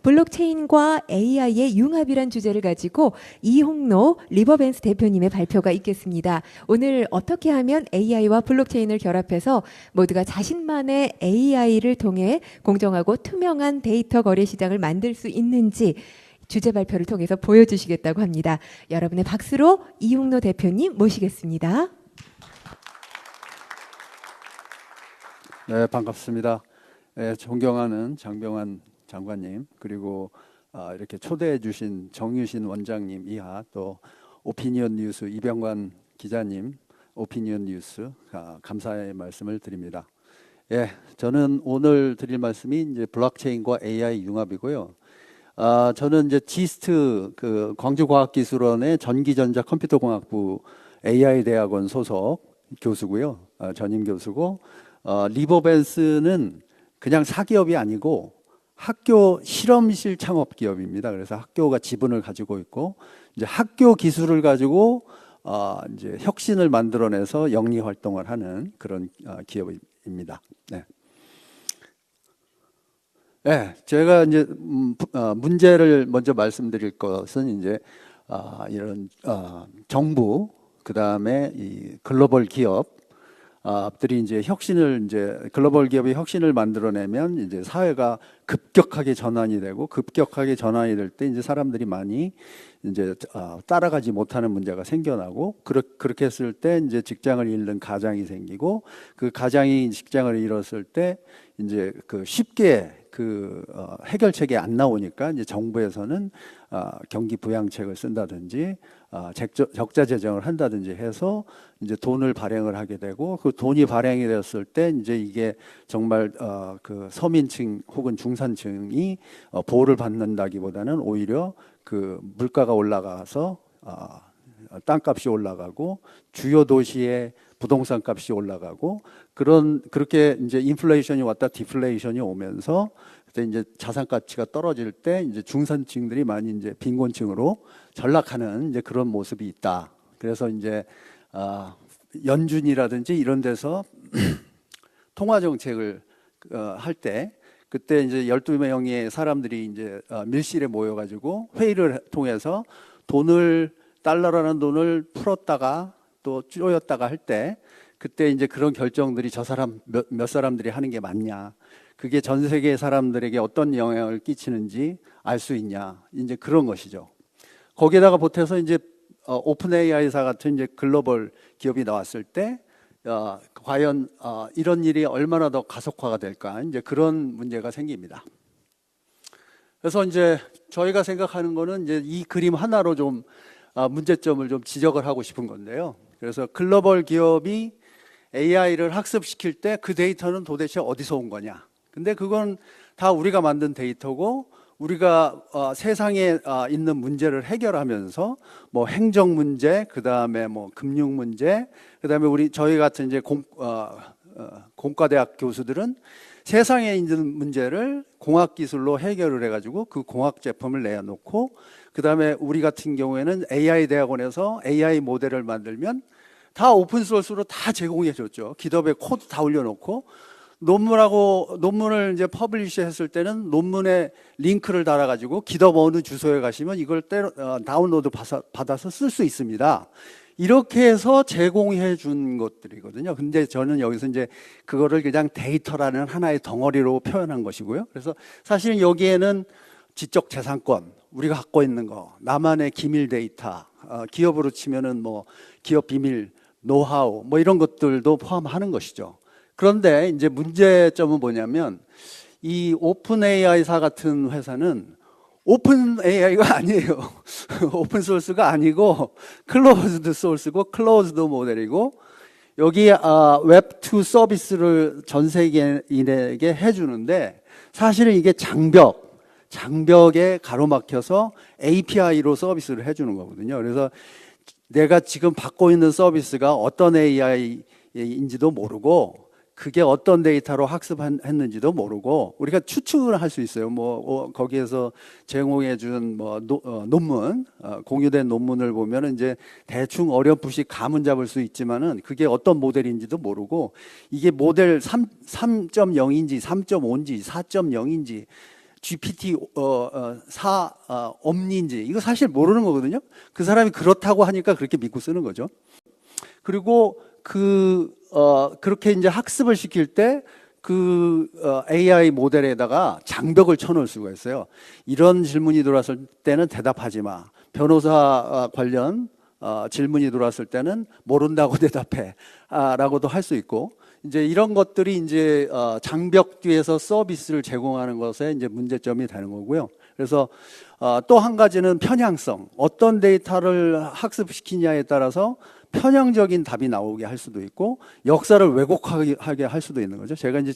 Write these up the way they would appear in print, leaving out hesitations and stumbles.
블록체인과 AI의 융합이란 주제를 가지고 이홍로 리버밴스 대표님의 발표가 있겠습니다. 오늘 어떻게 하면 AI와 블록체인을 결합해서 모두가 자신만의 AI를 통해 공정하고 투명한 데이터 거래 시장을 만들 수 있는지 주제 발표를 통해서 보여주시겠다고 합니다. 여러분의 박수로 이홍로 대표님 모시겠습니다. 네, 반갑습니다. 네, 존경하는 장병환 장관님, 그리고 이렇게 초대해 주신 정유신 원장님 이하, 또 오피니언 뉴스 이병관 기자님, 오피니언 뉴스 감사의 말씀을 드립니다. 예, 저는 오늘 드릴 말씀이 이제 블록체인과 AI 융합이고요. 저는 이제 지스트 광주과학기술원의 전기전자 컴퓨터공학부 AI 대학원 소속 교수고요. 전임 교수고, 리버밴스는 그냥 사기업이 아니고 학교 실험실 창업 기업입니다. 그래서 학교가 지분을 가지고 있고, 이제 학교 기술을 가지고 이제 혁신을 만들어내서 영리 활동을 하는 그런 기업입니다. 네. 네, 제가 이제 문제를 먼저 말씀드릴 것은 이제 이런 정부, 그 다음에 이 글로벌 기업 들이 이제 글로벌 기업이 혁신을 만들어내면 이제 사회가 급격하게 전환이 되고, 급격하게 전환이 될 때 이제 사람들이 많이 이제 따라가지 못하는 문제가 생겨나고, 그렇게 했을 때 이제 직장을 잃는 가장이 생기고, 그 가장이 직장을 잃었을 때 이제 쉽게 해결책이 안 나오니까 이제 정부에서는 경기 부양책을 쓴다든지 적자 재정을 한다든지 해서 이제 돈을 발행을 하게 되고, 그 돈이 발행이 되었을 때 이제 이게 정말 그 서민층 혹은 중산층이 보호를 받는다기보다는 오히려 그 물가가 올라가서 땅값이 올라가고, 주요 도시의 부동산 값이 올라가고, 그렇게 이제 인플레이션이 왔다 디플레이션이 오면서 그때 이제 자산 가치가 떨어질 때 이제 중산층들이 많이 이제 빈곤층으로 전락하는 이제 그런 모습이 있다. 그래서 이제 연준이라든지 이런 데서 통화 정책을 할 때, 그때 이제 12명의 사람들이 이제 밀실에 모여가지고 회의를 통해서 달러라는 돈을 풀었다가 또 쪼였다가 할 때, 그때 이제 그런 결정들이 몇 사람들이 하는 게 맞냐, 그게 전 세계 사람들에게 어떤 영향을 끼치는지 알 수 있냐, 이제 그런 것이죠. 거기에다가 보태서 이제 오픈 AI사 같은 이제 글로벌 기업이 나왔을 때 과연 이런 일이 얼마나 더 가속화가 될까, 이제 그런 문제가 생깁니다. 그래서 이제 저희가 생각하는 거는 이제 이 그림 하나로 좀 문제점을 좀 지적을 하고 싶은 건데요. 그래서 글로벌 기업이 AI를 학습시킬 때 그 데이터는 도대체 어디서 온 거냐? 근데 그건 다 우리가 만든 데이터고, 우리가 세상에 있는 문제를 해결하면서 뭐 행정 문제, 그 다음에 뭐 금융 문제, 그 다음에 저희 같은 이제 공과대학 교수들은 세상에 있는 문제를 공학기술로 해결을 해가지고 그 공학 제품을 내놓고, 그 다음에 우리 같은 경우에는 AI 대학원에서 AI 모델을 만들면 다 오픈소스로 다 제공해 줬죠. GitHub에 코드 다 올려놓고, 논문을 이제 퍼블리시 했을 때는 논문에 링크를 달아가지고 GitHub 어느 주소에 가시면 이걸 다운로드 받아서 쓸 수 있습니다. 이렇게 해서 제공해 준 것들이거든요. 근데 저는 여기서 이제 그거를 그냥 데이터라는 하나의 덩어리로 표현한 것이고요. 그래서 사실 여기에는 지적 재산권, 우리가 갖고 있는 거, 나만의 기밀 데이터, 기업으로 치면은 뭐 기업 비밀, 노하우, 뭐 이런 것들도 포함하는 것이죠. 그런데 이제 문제점은 뭐냐면, 이 오픈 AI사 같은 회사는 오픈 AI가 아니에요. 오픈 소스가 아니고 클로즈드 소스고 클로즈드 모델이고, 여기 웹2 서비스를 전 세계인에게 해주는데, 사실은 이게 장벽에 가로막혀서 API로 서비스를 해주는 거거든요. 그래서 내가 지금 받고 있는 서비스가 어떤 AI인지도 모르고, 그게 어떤 데이터로 학습했는지도 모르고, 우리가 추측을 할 수 있어요. 거기에서 제공해 준 논문, 공유된 논문을 보면 이제 대충 어렴풋이 감은 잡을 수 있지만은 그게 어떤 모델인지도 모르고, 이게 모델 3.0인지 3.5인지 4.0인지 GPT 4 옴니인지 이거 사실 모르는 거거든요. 그 사람이 그렇다고 하니까 그렇게 믿고 쓰는 거죠. 그리고 그렇게 이제 학습을 시킬 때 AI 모델에다가 장벽을 쳐놓을 수가 있어요. 이런 질문이 들어왔을 때는 대답하지 마. 변호사 관련 질문이 들어왔을 때는 모른다고 대답해. 라고도 할 수 있고. 이제 이런 것들이 이제 장벽 뒤에서 서비스를 제공하는 것에 이제 문제점이 되는 거고요. 그래서 또 한 가지는 편향성. 어떤 데이터를 학습시키냐에 따라서 편향적인 답이 나오게 할 수도 있고 역사를 왜곡하게 할 수도 있는 거죠. 제가 이제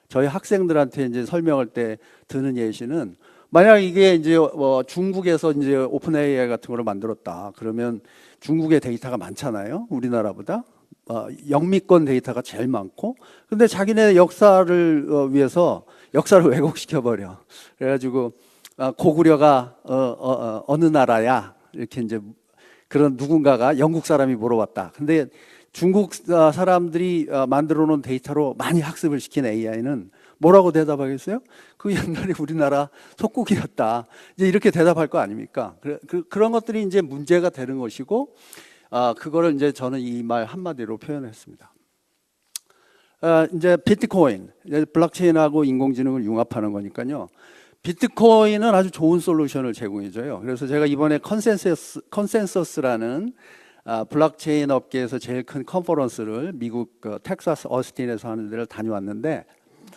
저희 학생들한테 이제 설명할 때 드는 예시는 만약 이게 이제 중국에서 이제 오픈 AI 같은 거를 만들었다. 그러면 중국의 데이터가 많잖아요. 우리나라보다. 영미권 데이터가 제일 많고, 근데 자기네 역사를 위해서 역사를 왜곡시켜 버려. 그래가지고 고구려가 어느 나라야 이렇게 이제 그런 누군가가 영국 사람이 물어봤다. 근데 중국 사람들이 만들어 놓은 데이터로 많이 학습을 시킨 AI는 뭐라고 대답하겠어요? 그 옛날에 우리나라 속국이었다. 이제 이렇게 대답할 거 아닙니까? 그런 것들이 이제 문제가 되는 것이고, 그거를 이제 저는 이 말 한마디로 표현했습니다. 이제 비트코인, 블록체인하고 인공지능을 융합하는 거니까요. 비트코인은 아주 좋은 솔루션을 제공해줘요. 그래서 제가 이번에 컨센서스라는 블록체인 업계에서 제일 큰 컨퍼런스를 미국 텍사스 어스틴에서 하는 데를 다녀왔는데,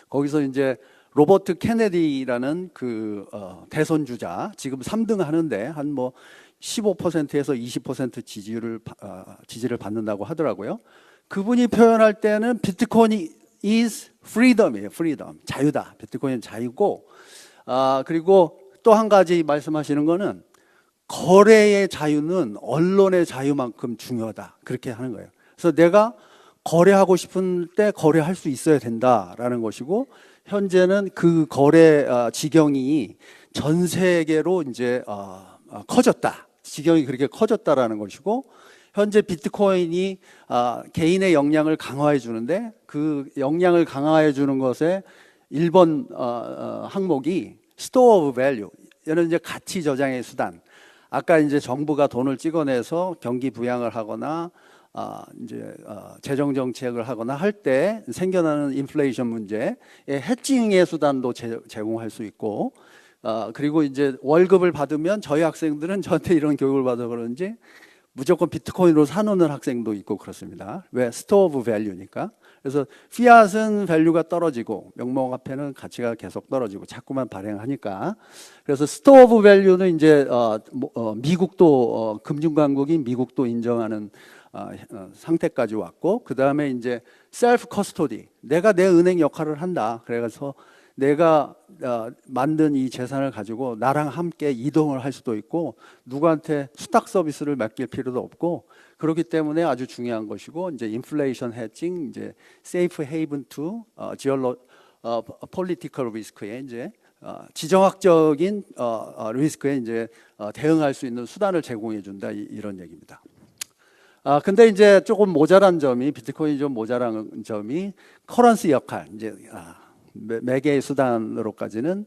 거기서 이제 로버트 케네디라는 대선 주자, 지금 3등 하는데 한 뭐 15%에서 20% 지지를 받는다고 하더라고요. 그분이 표현할 때는 비트코인이 is freedom이에요. freedom. 자유다. 비트코인은 자유고, 그리고 또 한 가지 말씀하시는 거는 거래의 자유는 언론의 자유만큼 중요하다. 그렇게 하는 거예요. 그래서 내가 거래하고 싶은 때 거래할 수 있어야 된다라는 것이고, 현재는 그 거래 지경이 전 세계로 이제 커졌다. 지경이 그렇게 커졌다라는 것이고, 현재 비트코인이 개인의 역량을 강화해 주는데, 그 역량을 강화해 주는 것에 1번 항목이 Store of Value. 얘는 이제 가치 저장의 수단. 아까 이제 정부가 돈을 찍어내서 경기 부양을 하거나 이제 재정 정책을 하거나 할 때 생겨나는 인플레이션 문제에 해칭의 수단도 제공할 수 있고, 그리고 이제 월급을 받으면 저희 학생들은 저한테 이런 교육을 받아 그런지 무조건 비트코인으로 사놓는 학생도 있고 그렇습니다. 왜? 스토어 오브 밸류니까. 그래서 피앗은 밸류가 떨어지고 명목화폐는 가치가 계속 떨어지고 자꾸만 발행하니까. 그래서 스토어 오브 밸류는 이제 미국도 금융강국인 미국도 인정하는 상태까지 왔고, 그 다음에 이제 셀프 커스토디, 내가 내 은행 역할을 한다. 그래서 내가 만든 이 재산을 가지고 나랑 함께 이동을 할 수도 있고, 누구한테 수탁 서비스를 맡길 필요도 없고, 그렇기 때문에 아주 중요한 것이고, 이제 인플레이션 해칭, 이제 세이프 헤이븐 투 폴리티컬 리스크에 이제 지정학적인 리스크에 이제 대응할 수 있는 수단을 제공해 준다, 이런 얘기입니다. 근데 이제 조금 모자란 점이, 비트코인이 좀 모자란 점이 커런시 역할, 이제 매개의 수단으로까지는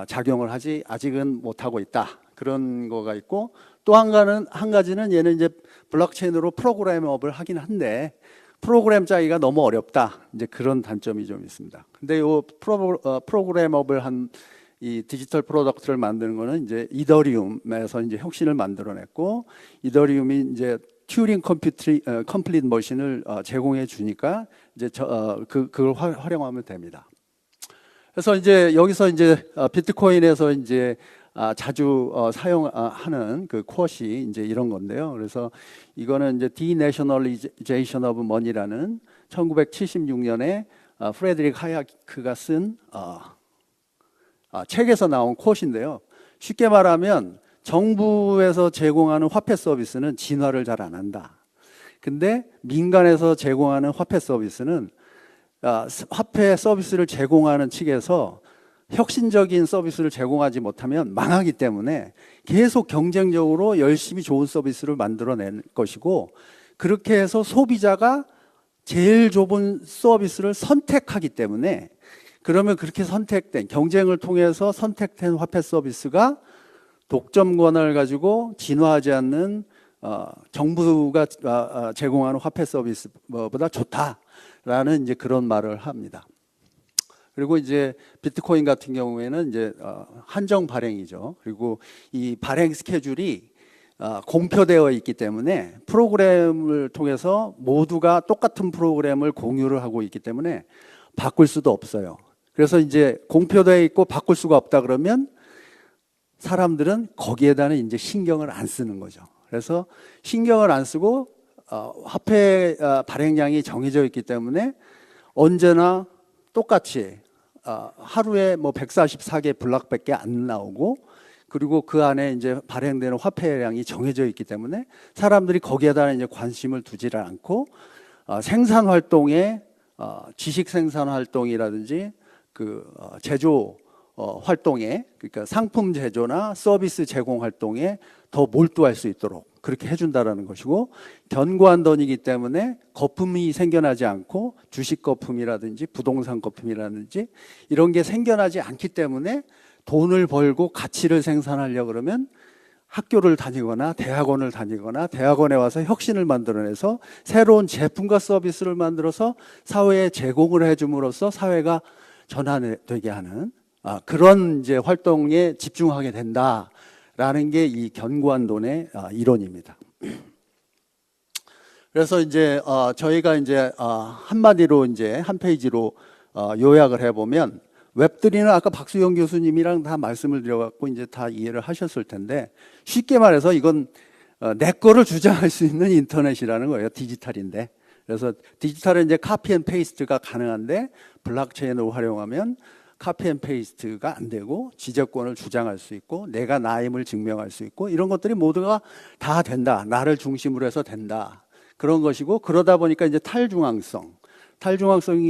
작용을 하지 아직은 못하고 있다. 그런 거가 있고, 또 한 가지는 얘는 이제 블록체인으로 프로그램업을 하긴 한데 프로그램 짜기가 너무 어렵다. 이제 그런 단점이 좀 있습니다. 근데 이 프로그램업을 한 이 디지털 프로덕트를 만드는 거는 이제 이더리움에서 이제 혁신을 만들어냈고, 이더리움이 이제 튜링 컴플릿 머신을 제공해 주니까 이제 그걸 활용하면 됩니다. 그래서 이제 여기서 이제 비트코인에서 이제 자주 사용하는 그 쿼시 이제 이런 건데요. 그래서 이거는 이제 Denationalization of Money라는 1976년에 프레드릭 하야크가 쓴 책에서 나온 쿼시인데요. 쉽게 말하면 정부에서 제공하는 화폐 서비스는 진화를 잘 안 한다. 근데 민간에서 제공하는 화폐 서비스는 화폐 서비스를 제공하는 측에서 혁신적인 서비스를 제공하지 못하면 망하기 때문에 계속 경쟁적으로 열심히 좋은 서비스를 만들어낼 것이고, 그렇게 해서 소비자가 제일 좋은 서비스를 선택하기 때문에 그러면 그렇게 선택된 경쟁을 통해서 선택된 화폐 서비스가 독점 권한을 가지고 진화하지 않는 정부가 제공하는 화폐 서비스보다 좋다라는 이제 그런 말을 합니다. 그리고 이제 비트코인 같은 경우에는 이제 한정 발행이죠. 그리고 이 발행 스케줄이 공표되어 있기 때문에 프로그램을 통해서 모두가 똑같은 프로그램을 공유를 하고 있기 때문에 바꿀 수도 없어요. 그래서 이제 공표되어 있고 바꿀 수가 없다 그러면 사람들은 거기에다는 이제 신경을 안 쓰는 거죠. 그래서 신경을 안 쓰고 화폐 발행량이 정해져 있기 때문에 언제나 똑같이 하루에 뭐 144개 블락밖에 안 나오고, 그리고 그 안에 이제 발행되는 화폐량이 정해져 있기 때문에 사람들이 거기에다 이제 관심을 두지를 않고 생산 활동에 지식 생산 활동이라든지 그 제조 활동에, 그러니까 상품 제조나 서비스 제공 활동에 더 몰두할 수 있도록 그렇게 해준다라는 것이고, 견고한 돈이기 때문에 거품이 생겨나지 않고 주식 거품이라든지 부동산 거품이라든지 이런 게 생겨나지 않기 때문에 돈을 벌고 가치를 생산하려고 그러면 학교를 다니거나 대학원을 다니거나 대학원에 와서 혁신을 만들어내서 새로운 제품과 서비스를 만들어서 사회에 제공을 해줌으로써 사회가 전환되게 하는 그런 이제 활동에 집중하게 된다라는 게 이 견고한 돈의 이론입니다. 그래서 이제 저희가 이제 한마디로 이제 한 페이지로 요약을 해보면, 웹3는 아까 박수영 교수님이랑 다 말씀을 드려갖고 이제 다 이해를 하셨을 텐데, 쉽게 말해서 이건 내 거를 주장할 수 있는 인터넷이라는 거예요. 디지털인데. 그래서 디지털은 이제 카피 앤 페이스트가 가능한데 블록체인을 활용하면 카피 앤 페이스트가 안 되고 지적권을 주장할 수 있고 내가 나임을 증명할 수 있고 이런 것들이 모두가 다 된다. 나를 중심으로 해서 된다. 그런 것이고, 그러다 보니까 이제 탈중앙성이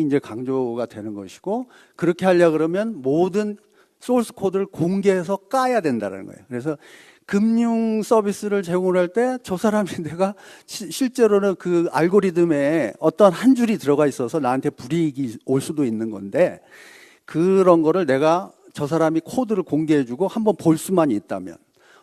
이제 강조가 되는 것이고, 그렇게 하려 그러면 모든 소스 코드를 공개해서 까야 된다는 거예요. 그래서 금융 서비스를 제공할 때 저 사람이 내가 실제로는 그 알고리즘에 어떤 한 줄이 들어가 있어서 나한테 불이익이 올 수도 있는 건데, 그런 거를 내가 저 사람이 코드를 공개해주고 한번 볼 수만 있다면,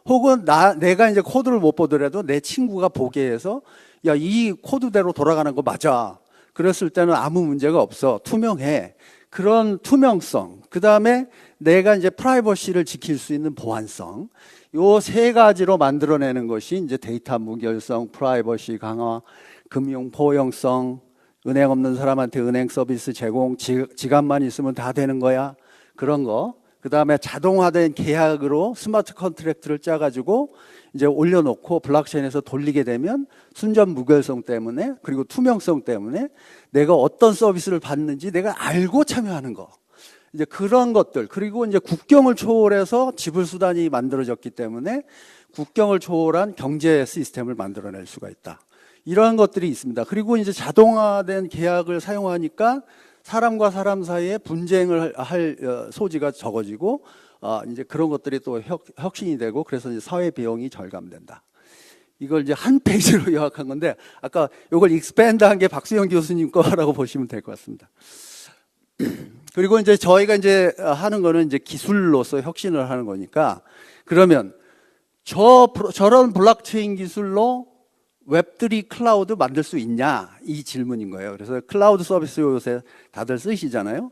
혹은 내가 이제 코드를 못 보더라도 내 친구가 보게 해서 야, 이 코드대로 돌아가는 거 맞아. 그랬을 때는 아무 문제가 없어. 투명해. 그런 투명성. 그 다음에 내가 이제 프라이버시를 지킬 수 있는 보안성. 요 세 가지로 만들어내는 것이 이제 데이터 무결성, 프라이버시 강화, 금융 포용성, 은행 없는 사람한테 은행 서비스 제공, 지갑만 있으면 다 되는 거야. 그런 거. 그 다음에 자동화된 계약으로 스마트 컨트랙트를 짜가지고 이제 올려놓고 블록체인에서 돌리게 되면 순전 무결성 때문에, 그리고 투명성 때문에 내가 어떤 서비스를 받는지 내가 알고 참여하는 거. 이제 그런 것들. 그리고 이제 국경을 초월해서 지불 수단이 만들어졌기 때문에 국경을 초월한 경제 시스템을 만들어낼 수가 있다. 이런 것들이 있습니다. 그리고 이제 자동화된 계약을 사용하니까 사람과 사람 사이에 분쟁을 할 소지가 적어지고 이제 그런 것들이 또 혁신이 되고, 그래서 이제 사회 비용이 절감된다. 이걸 이제 한 페이지로 요약한 건데, 아까 이걸 익스팬드한 게 박수영 교수님 거라고 보시면 될 것 같습니다. 그리고 이제 저희가 이제 하는 거는 이제 기술로서 혁신을 하는 거니까, 그러면 저런 블록체인 기술로 웹3 클라우드 만들 수 있냐? 이 질문인 거예요. 그래서 클라우드 서비스 요새 다들 쓰시잖아요.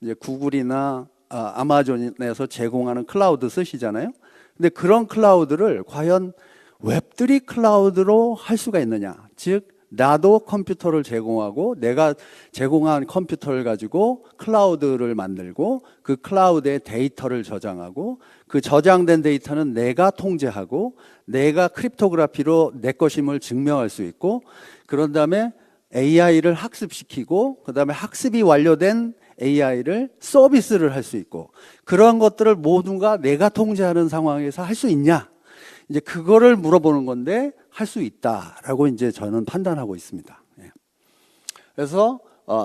이제 구글이나 아마존에서 제공하는 클라우드 쓰시잖아요. 근데 그런 클라우드를 과연 웹3 클라우드로 할 수가 있느냐? 즉, 나도 컴퓨터를 제공하고 내가 제공한 컴퓨터를 가지고 클라우드를 만들고 그 클라우드에 데이터를 저장하고 그 저장된 데이터는 내가 통제하고 내가 크립토그래피로 내 것임을 증명할 수 있고, 그런 다음에 AI를 학습시키고 그 다음에 학습이 완료된 AI를 서비스를 할 수 있고, 그런 것들을 모두가 내가 통제하는 상황에서 할 수 있냐? 이제 그거를 물어보는 건데 할 수 있다라고 이제 저는 판단하고 있습니다. 그래서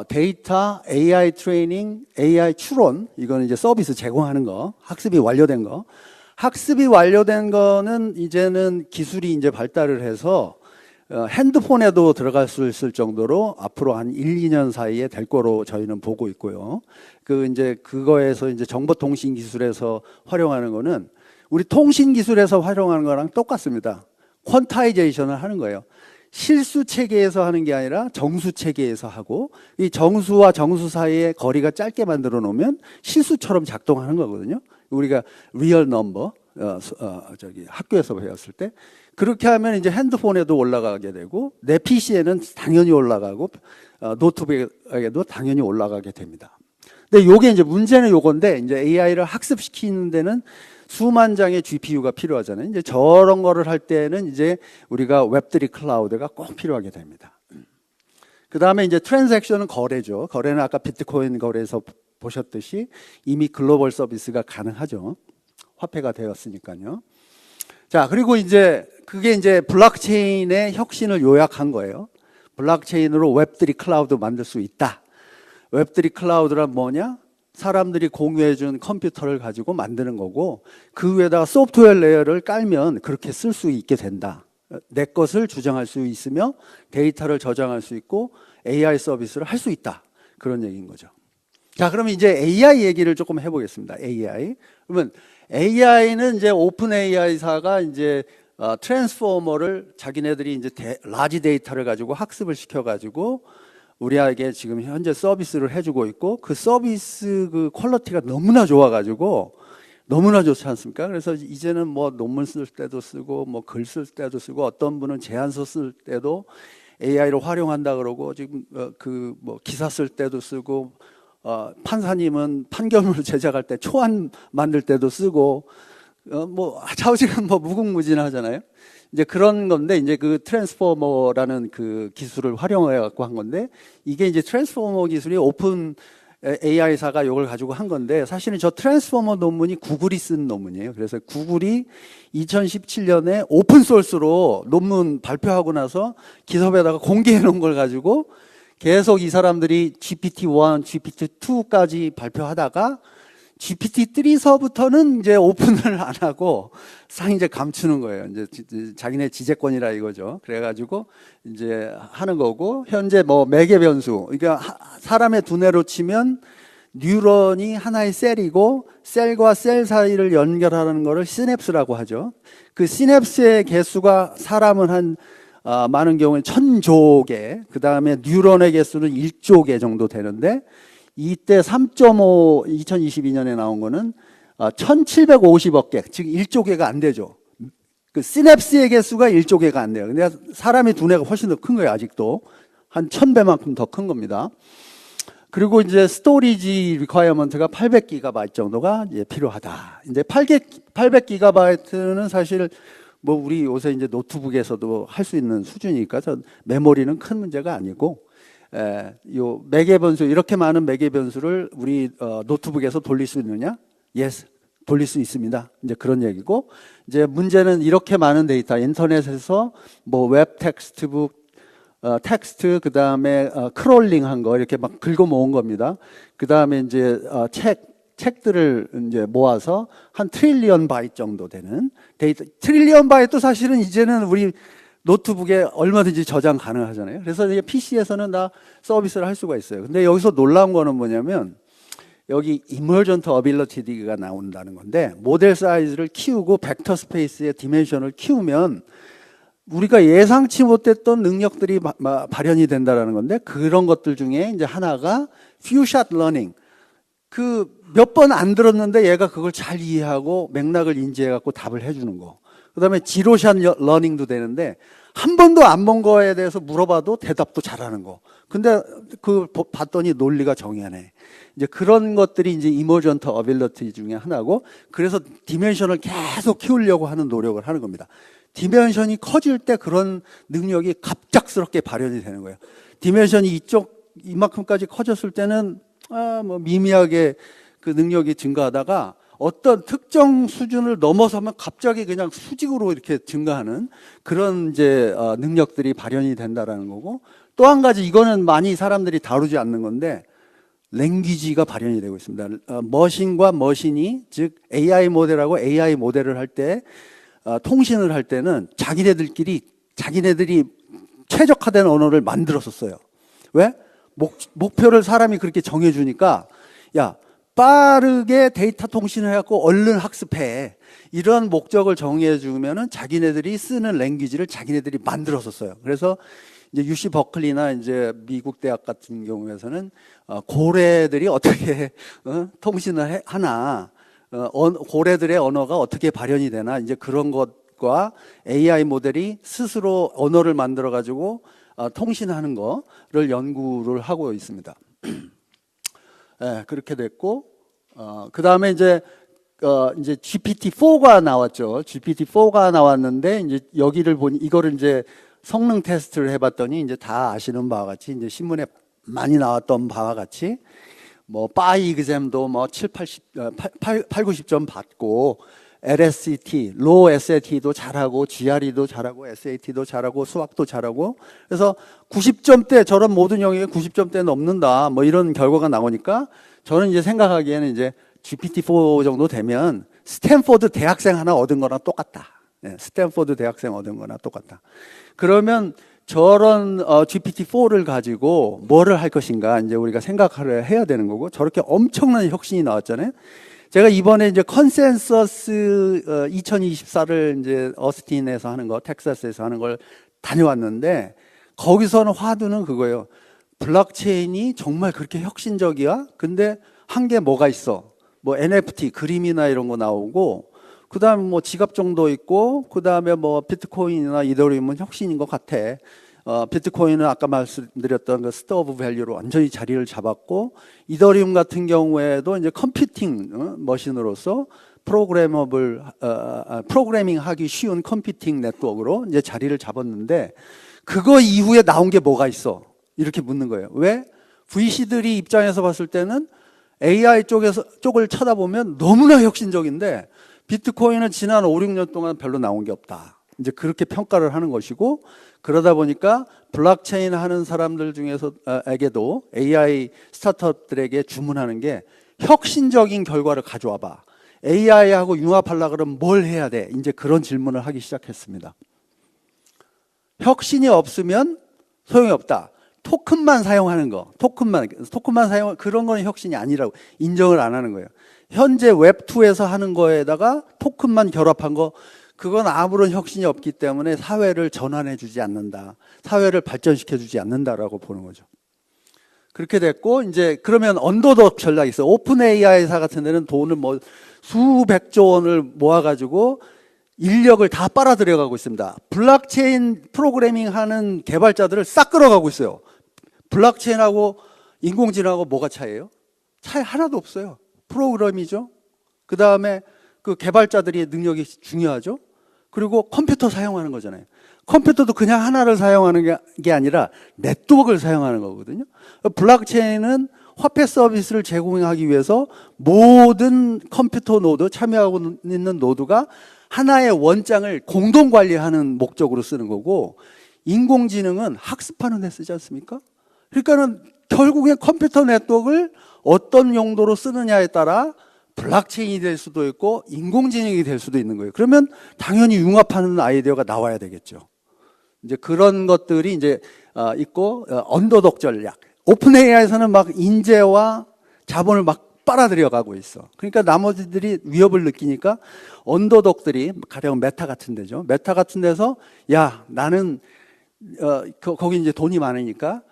데이터, AI 트레이닝, AI 추론, 이거는 이제 서비스 제공하는 거, 학습이 완료된 거. 학습이 완료된 거는 이제는 기술이 이제 발달을 해서 핸드폰에도 들어갈 수 있을 정도로 앞으로 한 1, 2년 사이에 될 거로 저희는 보고 있고요. 이제 그거에서 이제 정보통신 기술에서 활용하는 거는 우리 통신 기술에서 활용하는 거랑 똑같습니다. 퀀타이제이션을 하는 거예요. 실수 체계에서 하는 게 아니라 정수 체계에서 하고, 이 정수와 정수 사이에 거리가 짧게 만들어 놓으면 실수처럼 작동하는 거거든요. 우리가 리얼 넘버, 학교에서 배웠을 때 그렇게 하면 이제 핸드폰에도 올라가게 되고, 내 PC에는 당연히 올라가고, 노트북에도 당연히 올라가게 됩니다. 근데 요게 이제 문제는 요건데, 이제 AI를 학습시키는 데는 수만 장의 GPU가 필요하잖아요. 이제 저런 거를 할 때는 이제 우리가 웹3 클라우드가 꼭 필요하게 됩니다. 그 다음에 이제 트랜잭션은 거래죠. 거래는 아까 비트코인 거래에서 보셨듯이 이미 글로벌 서비스가 가능하죠. 화폐가 되었으니까요. 자, 그리고 이제 그게 이제 블록체인의 혁신을 요약한 거예요. 블록체인으로 웹3 클라우드 만들 수 있다. 웹3 클라우드란 뭐냐? 사람들이 공유해준 컴퓨터를 가지고 만드는 거고, 그 위에다가 소프트웨어 레이어를 깔면 그렇게 쓸 수 있게 된다. 내 것을 주장할 수 있으며 데이터를 저장할 수 있고 AI 서비스를 할 수 있다. 그런 얘기인 거죠. 자, 그러면 이제 AI 얘기를 조금 해보겠습니다. AI. 그러면 AI는 이제 오픈 AI사가 이제 트랜스포머를 자기네들이 이제 라지 데이터를 가지고 학습을 시켜가지고 우리에게 지금 현재 서비스를 해주고 있고, 그 서비스 그 퀄리티가 너무나 좋아가지고 너무나 좋지 않습니까? 그래서 이제는 뭐 논문 쓸 때도 쓰고 뭐 글 쓸 때도 쓰고, 어떤 분은 제안서 쓸 때도 AI를 활용한다 그러고, 지금 그 뭐 기사 쓸 때도 쓰고, 판사님은 판결문을 제작할 때 초안 만들 때도 쓰고, 뭐 좌우지간 뭐 무궁무진하잖아요. 이제 그런 건데, 이제 그 트랜스포머라는 그 기술을 활용해 갖고 한 건데, 이게 이제 트랜스포머 기술이 오픈 AI사가 이걸 가지고 한 건데, 사실은 저 트랜스포머 논문이 구글이 쓴 논문이에요. 그래서 구글이 2017년에 오픈 소스로 논문 발표하고 나서 기업에다가 공개해 놓은 걸 가지고 계속 이 사람들이 GPT-1, GPT-2까지 발표하다가 GPT-3서부터는 이제 오픈을 안 하고 상 이제 감추는 거예요. 이제 자기네 지재권이라 이거죠. 그래가지고 이제 하는 거고, 현재 뭐 매개 변수, 그러니까 사람의 두뇌로 치면 뉴런이 하나의 셀이고, 셀과 셀 사이를 연결하는 거를 시냅스라고 하죠. 그 시냅스의 개수가 사람은 한 많은 경우에 1000조 개, 그 다음에 뉴런의 개수는 1조 개 정도 되는데, 이때 3.5, 2022년에 나온 거는 1750억 개, 즉 1조 개가 안 되죠. 그 시냅스의 개수가 1조 개가 안 돼요. 근데 사람의 두뇌가 훨씬 더 큰 거예요. 아직도 한 1000배만큼 더 큰 겁니다. 그리고 이제 스토리지 리퀘어먼트가 800GB 정도가 이제 필요하다. 이제 800GB는 사실 뭐 우리 요새 이제 노트북에서도 할 수 있는 수준이니까 메모리는 큰 문제가 아니고, 요 매개 변수, 이렇게 많은 매개 변수를 우리 노트북에서 돌릴 수 있느냐? Yes, 돌릴 수 있습니다. 이제 그런 얘기고, 이제 문제는 이렇게 많은 데이터, 인터넷에서 뭐 웹 텍스트북, 텍스트, 그 다음에 크롤링한 거 이렇게 막 긁어 모은 겁니다. 그 다음에 이제 책들을 이제 모아서 한 트릴리언 바이트 정도 되는 데이터. 트릴리언 바이트도 사실은 이제는 우리 노트북에 얼마든지 저장 가능하잖아요. 그래서 이제 PC에서는 다 서비스를 할 수가 있어요. 근데 여기서 놀라운 거는 뭐냐면, 여기 emergent ability가 나온다는 건데, 모델 사이즈를 키우고 벡터 스페이스의 디멘션을 키우면 우리가 예상치 못했던 능력들이 발현이 된다는 건데, 그런 것들 중에 이제 하나가 few-shot learning. 그 몇 번 안 들었는데 얘가 그걸 잘 이해하고 맥락을 인지해갖고 답을 해주는 거. 그 다음에 지로샷 러닝도 되는데, 한 번도 안 본 거에 대해서 물어봐도 대답도 잘하는 거. 근데 그 봤더니 논리가 정연해. 이제 그런 것들이 이제 이머전트 어빌리티 중에 하나고, 그래서 디멘션을 계속 키우려고 하는 노력을 하는 겁니다. 디멘션이 커질 때 그런 능력이 갑작스럽게 발현이 되는 거예요. 디멘션이 이만큼까지 커졌을 때는 뭐 미미하게 그 능력이 증가하다가 어떤 특정 수준을 넘어서면 갑자기 그냥 수직으로 이렇게 증가하는 그런 이제 능력들이 발현이 된다라는 거고, 또 한 가지, 이거는 많이 사람들이 다루지 않는 건데, 랭귀지가 발현이 되고 있습니다. 머신과 머신이, 즉 AI 모델하고 AI 모델을 할 때 통신을 할 때는 자기네들이 최적화된 언어를 만들었었어요. 왜? 목표를 사람이 그렇게 정해주니까, 야, 빠르게 데이터 통신을 해갖고 얼른 학습해. 이런 목적을 정해주면은 자기네들이 쓰는 랭귀지를 자기네들이 만들었었어요. 그래서 이제 UC 버클리나 이제 미국 대학 같은 경우에서는 고래들이 어떻게 통신을 하나, 고래들의 언어가 어떻게 발현이 되나, 이제 그런 것과 AI 모델이 스스로 언어를 만들어 가지고 통신하는 거를 연구를 하고 있습니다. 네, 그렇게 됐고, 그 다음에 이제 GPT-4가 나왔죠. GPT-4가 나왔는데, 이제 여기를 보니, 이거를 이제 성능 테스트를 해봤더니, 이제 다 아시는 바와 같이, 이제 신문에 많이 나왔던 바와 같이, 뭐, 바이 exam도 뭐 8, 90점 받고, LSAT, Low SAT도 잘하고, GRE도 잘하고, SAT도 잘하고, 수학도 잘하고, 그래서 90점대, 저런 모든 영역에 90점대 넘는다, 뭐 이런 결과가 나오니까, 저는 이제 생각하기에는 이제 GPT-4 정도 되면 스탠포드 대학생 하나 얻은 거랑 똑같다. 네, 스탠포드 대학생 얻은 거나 똑같다. 그러면 저런 GPT-4를 가지고 뭐를 할 것인가 이제 우리가 생각을 해야 되는 거고, 저렇게 엄청난 혁신이 나왔잖아요. 제가 이번에 이제 컨센서스 2024를 이제 어스틴에서 하는 거, 텍사스에서 하는 걸 다녀왔는데, 거기서는 화두는 그거예요. 블록체인이 정말 그렇게 혁신적이야? 근데 한 게 뭐가 있어? 뭐 NFT, 그림이나 이런 거 나오고, 그 다음에 뭐 지갑 정도 있고, 그 다음에 뭐 비트코인이나 이더리움은 혁신인 것 같아. 비트코인은 아까 말씀드렸던 그 스토어 오브 밸류로 완전히 자리를 잡았고, 이더리움 같은 경우에도 이제 컴퓨팅 머신으로서 프로그래밍 하기 쉬운 컴퓨팅 네트워크로 이제 자리를 잡았는데, 그거 이후에 나온 게 뭐가 있어? 이렇게 묻는 거예요. 왜? VC들이 입장에서 봤을 때는 AI 쪽을 쳐다보면 너무나 혁신적인데, 비트코인은 지난 5, 6년 동안 별로 나온 게 없다. 이제 그렇게 평가를 하는 것이고, 그러다 보니까 블록체인 하는 사람들 중에서에게도 AI 스타트업들에게 주문하는 게 혁신적인 결과를 가져와 봐. AI하고 융합하려고 그러면 뭘 해야 돼? 이제 그런 질문을 하기 시작했습니다. 혁신이 없으면 소용이 없다. 토큰만 사용하는 거, 토큰만 사용, 그런 거는 혁신이 아니라고 인정을 안 하는 거예요. 현재 웹2에서 하는 거에다가 토큰만 결합한 거, 그건 아무런 혁신이 없기 때문에 사회를 전환해 주지 않는다. 사회를 발전시켜 주지 않는다라고 보는 거죠. 그렇게 됐고, 이제 그러면 언더독 전략이 있어요. 오픈 AI사 같은 데는 돈을 뭐 수백조 원을 모아가지고 인력을 다 빨아들여가고 있습니다. 블록체인 프로그래밍 하는 개발자들을 싹 끌어가고 있어요. 블록체인하고 인공지능하고 뭐가 차이예요? 차이 하나도 없어요. 프로그램이죠. 그 다음에 그 개발자들의 능력이 중요하죠. 그리고 컴퓨터 사용하는 거잖아요. 컴퓨터도 그냥 하나를 사용하는 게 아니라 네트워크를 사용하는 거거든요. 블록체인은 화폐 서비스를 제공하기 위해서 모든 컴퓨터 노드, 참여하고 있는 노드가 하나의 원장을 공동 관리하는 목적으로 쓰는 거고, 인공지능은 학습하는 데 쓰지 않습니까? 그러니까는 결국에 컴퓨터 네트워크를 어떤 용도로 쓰느냐에 따라 블록체인이 될 수도 있고 인공지능이 될 수도 있는 거예요. 그러면 당연히 융합하는 아이디어가 나와야 되겠죠. 이제 그런 것들이 이제 있고, 언더독 전략. 오픈 AI에서는 막 인재와 자본을 막 빨아들여가고 있어. 그러니까 나머지들이 위협을 느끼니까 언더독들이 가령 메타 같은 데죠. 메타 같은 데서 야, 나는 거기 이제 돈이 많으니까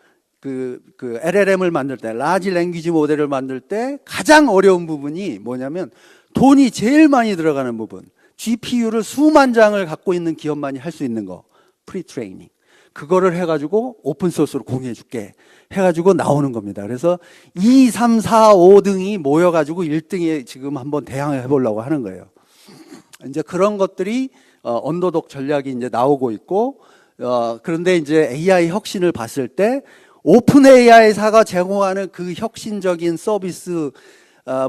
그 LLM을 만들 때, 라지 랭귀지 모델을 만들 때 가장 어려운 부분이 뭐냐면 돈이 제일 많이 들어가는 부분. GPU를 수만 장을 갖고 있는 기업만이 할 수 있는 거. 프리트레이닝. 그거를 해가지고 오픈소스로 공유해줄게 해가지고 나오는 겁니다. 그래서 2, 3, 4, 5등이 모여가지고 1등에 지금 한번 대항을 해보려고 하는 거예요. 이제 그런 것들이 언더독 전략이 이제 나오고 있고, 그런데 이제 AI 혁신을 봤을 때 오픈 AI사가 제공하는 그 혁신적인 서비스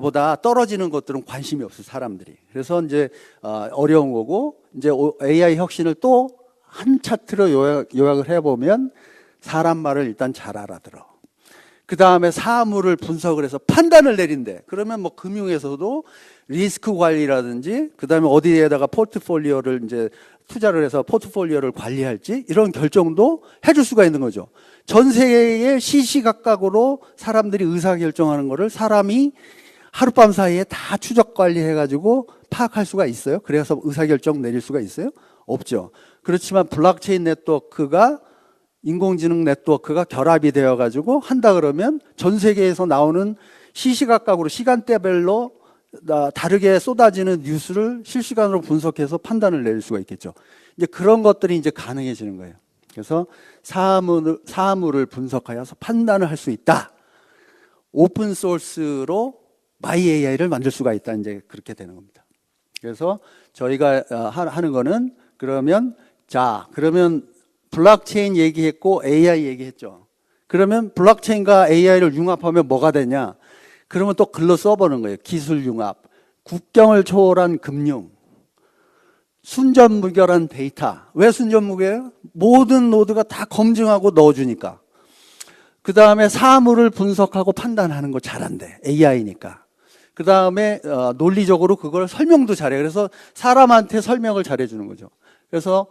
보다 떨어지는 것들은 관심이 없어, 사람들이. 그래서 이제 어려운 거고, 이제 AI 혁신을 또 한 차트로 요약을 해보면 사람 말을 일단 잘 알아들어. 그 다음에 사물을 분석을 해서 판단을 내린대. 그러면 뭐 금융에서도 리스크 관리라든지, 그 다음에 어디에다가 포트폴리오를 이제 투자를 해서 포트폴리오를 관리할지 이런 결정도 해줄 수가 있는 거죠. 전 세계의 시시각각으로 사람들이 의사결정하는 거를 사람이 하룻밤 사이에 다 추적 관리해가지고 파악할 수가 있어요? 그래서 의사결정 내릴 수가 있어요? 없죠. 그렇지만 블록체인 네트워크가 인공지능 네트워크가 결합이 되어가지고 한다 그러면 전 세계에서 나오는 시시각각으로 시간대별로 다르게 쏟아지는 뉴스를 실시간으로 분석해서 판단을 내릴 수가 있겠죠. 이제 그런 것들이 이제 가능해지는 거예요. 그래서 사물을 분석하여서 판단을 할 수 있다. 오픈 소스로 마이 AI를 만들 수가 있다. 이제 그렇게 되는 겁니다. 그래서 저희가 하는 거는 그러면 블록체인 얘기했고 AI 얘기했죠. 그러면 블록체인과 AI를 융합하면 뭐가 되냐? 그러면 또 글로 써보는 거예요. 기술 융합, 국경을 초월한 금융, 순전무결한 데이터. 왜 순전무결해요? 모든 노드가 다 검증하고 넣어주니까. 그 다음에 사물을 분석하고 판단하는 거 잘한대. AI니까. 그 다음에 논리적으로 그걸 설명도 잘해. 그래서 사람한테 설명을 잘해주는 거죠. 그래서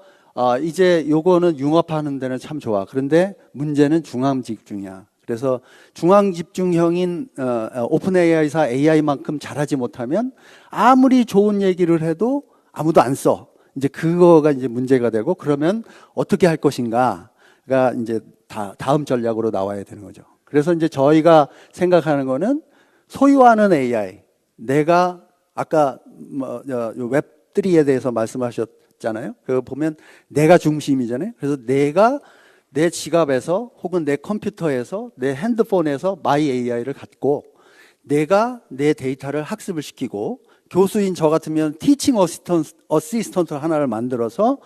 이제 요거는 융합하는 데는 참 좋아. 그런데 문제는 중앙 집중이야. 그래서 중앙 집중형인 오픈 AI사 AI만큼 잘하지 못하면 아무리 좋은 얘기를 해도 아무도 안 써. 이제 그거가 이제 문제가 되고, 그러면 어떻게 할 것인가가 이제 다음 전략으로 나와야 되는 거죠. 그래서 이제 저희가 생각하는 거는 소유하는 AI. 내가 아까 웹3에 대해서 말씀하셨잖아요. 그거 보면 내가 중심이잖아요. 그래서 내가 내 지갑에서 혹은 내 컴퓨터에서 내 핸드폰에서 마이 AI를 갖고 내가 내 데이터를 학습을 시키고, 교수인 저 같으면 티칭 어시스턴트 하나를 만들어서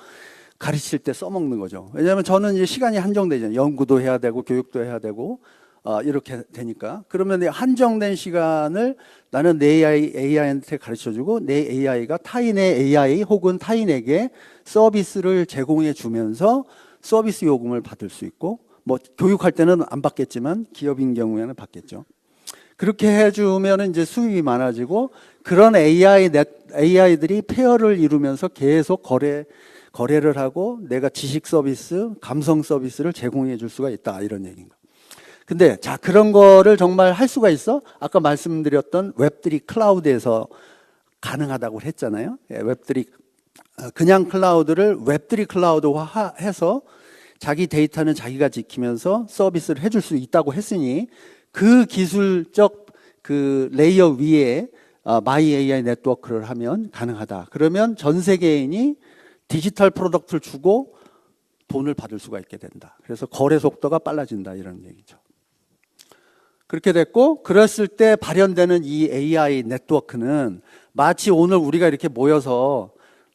가르칠 때 써먹는 거죠. 왜냐하면 저는 이제 시간이 한정되잖아요. 연구도 해야 되고 교육도 해야 되고 이렇게 되니까. 그러면 한정된 시간을 나는 내 AI한테 가르쳐주고 내 AI가 타인의 AI 혹은 타인에게 서비스를 제공해 주면서 서비스 요금을 받을 수 있고, 뭐 교육할 때는 안 받겠지만 기업인 경우에는 받겠죠. 그렇게 해주면 이제 수입이 많아지고, 그런 AI들이 페어를 이루면서 계속 거래를 하고 내가 지식 서비스, 감성 서비스를 제공해 줄 수가 있다, 이런 얘기인가. 근데 자, 그런 거를 정말 할 수가 있어? 아까 말씀드렸던 웹3 클라우드에서 가능하다고 했잖아요. 웹3 그냥 클라우드를 웹3 클라우드화 해서 자기 데이터는 자기가 지키면서 서비스를 해줄 수 있다고 했으니, 그 기술적 그 레이어 위에 마이 AI 네트워크를 하면 가능하다. 그러면 전 세계인이 디지털 프로덕트를 주고 돈을 받을 수가 있게 된다. 그래서 거래 속도가 빨라진다, 이런 얘기죠. 그렇게 됐고, 그랬을 때 발현되는 이 AI 네트워크는 마치 오늘 우리가 이렇게 모여서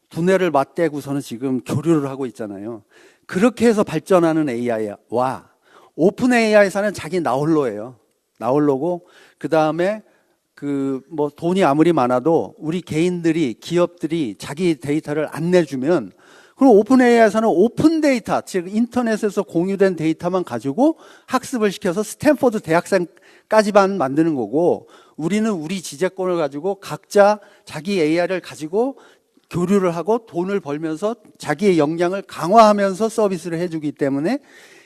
두뇌를 맞대고서는 지금 교류를 하고 있잖아요. 그렇게 해서 발전하는 AI와 오픈 AI사는 자기 나홀로예요. 나홀로고, 그 다음에 뭐 돈이 아무리 많아도 우리 개인들이, 기업들이 자기 데이터를 안 내주면, 그럼 오픈 AI에서는 오픈 데이터, 즉 인터넷에서 공유된 데이터만 가지고 학습을 시켜서 스탠포드 대학생까지만 만드는 거고, 우리는 우리 지재권을 가지고 각자 자기 AI를 가지고 교류를 하고 돈을 벌면서 자기의 역량을 강화하면서 서비스를 해주기 때문에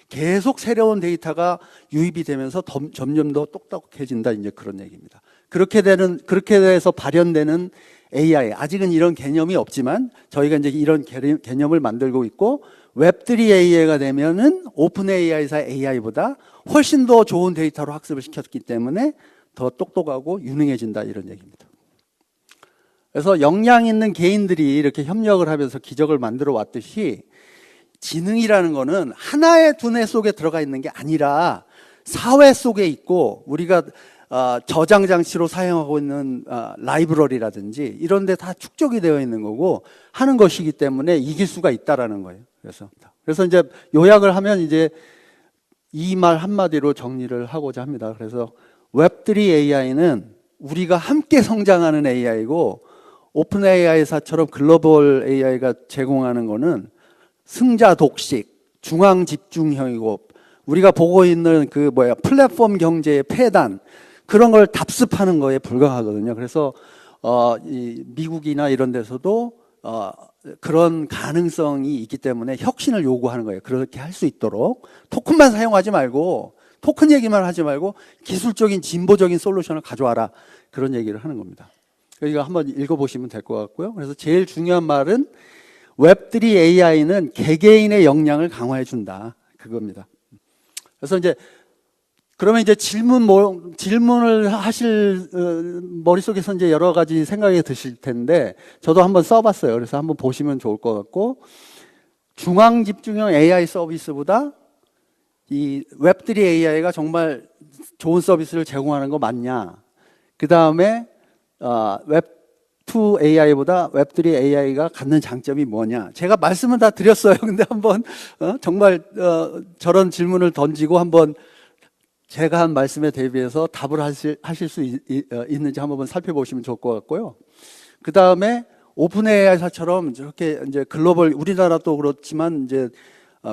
계속 새로운 데이터가 유입이 되면서 점점 더 똑똑해진다, 이제 그런 얘기입니다. 그렇게 돼서 발현되는 AI, 아직은 이런 개념이 없지만 저희가 이제 이런 개념을 만들고 있고, 웹3 AI가 되면은 오픈 AI사 AI보다 훨씬 더 좋은 데이터로 학습을 시켰기 때문에 더 똑똑하고 유능해진다, 이런 얘기입니다. 그래서 역량 있는 개인들이 이렇게 협력을 하면서 기적을 만들어 왔듯이, 지능이라는 거는 하나의 두뇌 속에 들어가 있는 게 아니라 사회 속에 있고, 우리가 저장 장치로 사용하고 있는 라이브러리라든지 이런 데 다 축적이 되어 있는 거고 하는 것이기 때문에 이길 수가 있다라는 거예요. 그래서 이제 요약을 하면 이제 이 말 한마디로 정리를 하고자 합니다. 그래서 웹3 AI는 우리가 함께 성장하는 AI고, 오픈 AI사처럼 글로벌 AI가 제공하는 거는 승자 독식, 중앙 집중형이고, 우리가 보고 있는 그 플랫폼 경제의 폐단 그런 걸 답습하는 거에 불과하거든요. 그래서 이 미국이나 이런 데서도 그런 가능성이 있기 때문에 혁신을 요구하는 거예요. 그렇게 할 수 있도록 토큰만 사용하지 말고 토큰 얘기만 하지 말고 기술적인 진보적인 솔루션을 가져와라 그런 얘기를 하는 겁니다. 이거 한번 읽어보시면 될 것 같고요. 그래서 제일 중요한 말은 웹3 AI는 개개인의 역량을 강화해 준다 그겁니다. 그래서 이제 그러면 이제 질문을 하실 머릿속에서 이제 여러 가지 생각이 드실 텐데 저도 한번 써봤어요. 그래서 한번 보시면 좋을 것 같고 중앙 집중형 AI 서비스보다 이 웹3 AI가 정말 좋은 서비스를 제공하는 거 맞냐? 그 다음에 웹2 AI보다 웹3 AI가 갖는 장점이 뭐냐? 제가 말씀은 다 드렸어요. 근데 한번 정말 저런 질문을 던지고 한번 제가 한 말씀에 대비해서 답을 하실 수 있는지 한번 살펴보시면 좋을 것 같고요. 그 다음에 오픈 AI사처럼 저렇게 이제 글로벌 우리나라도 그렇지만 이제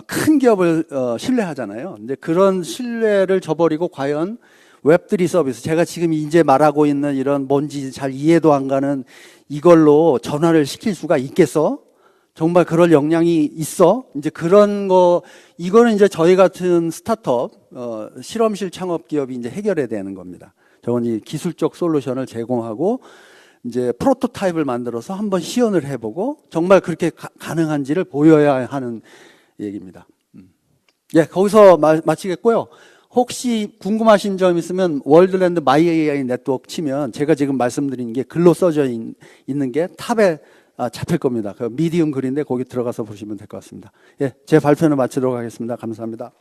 큰 기업을 신뢰하잖아요. 근데 그런 신뢰를 저버리고 과연 웹3 서비스, 제가 지금 이제 말하고 있는 이런 뭔지 잘 이해도 안 가는 이걸로 전환을 시킬 수가 있겠어? 정말 그럴 역량이 있어? 이제 그런 거, 이거는 이제 저희 같은 스타트업, 실험실 창업 기업이 이제 해결해야 되는 겁니다. 저건 이 기술적 솔루션을 제공하고, 이제 프로토타입을 만들어서 한번 시연을 해보고, 정말 그렇게 가능한지를 보여야 하는 얘기입니다. 예, 거기서 마치겠고요. 혹시 궁금하신 점 있으면 월드랜드 마이 AI 네트워크 치면 제가 지금 말씀드린 게 글로 써져 있는 게 탑에 잡힐 겁니다. 그 미디움 글인데 거기 들어가서 보시면 될 것 같습니다. 예, 제 발표는 마치도록 하겠습니다. 감사합니다.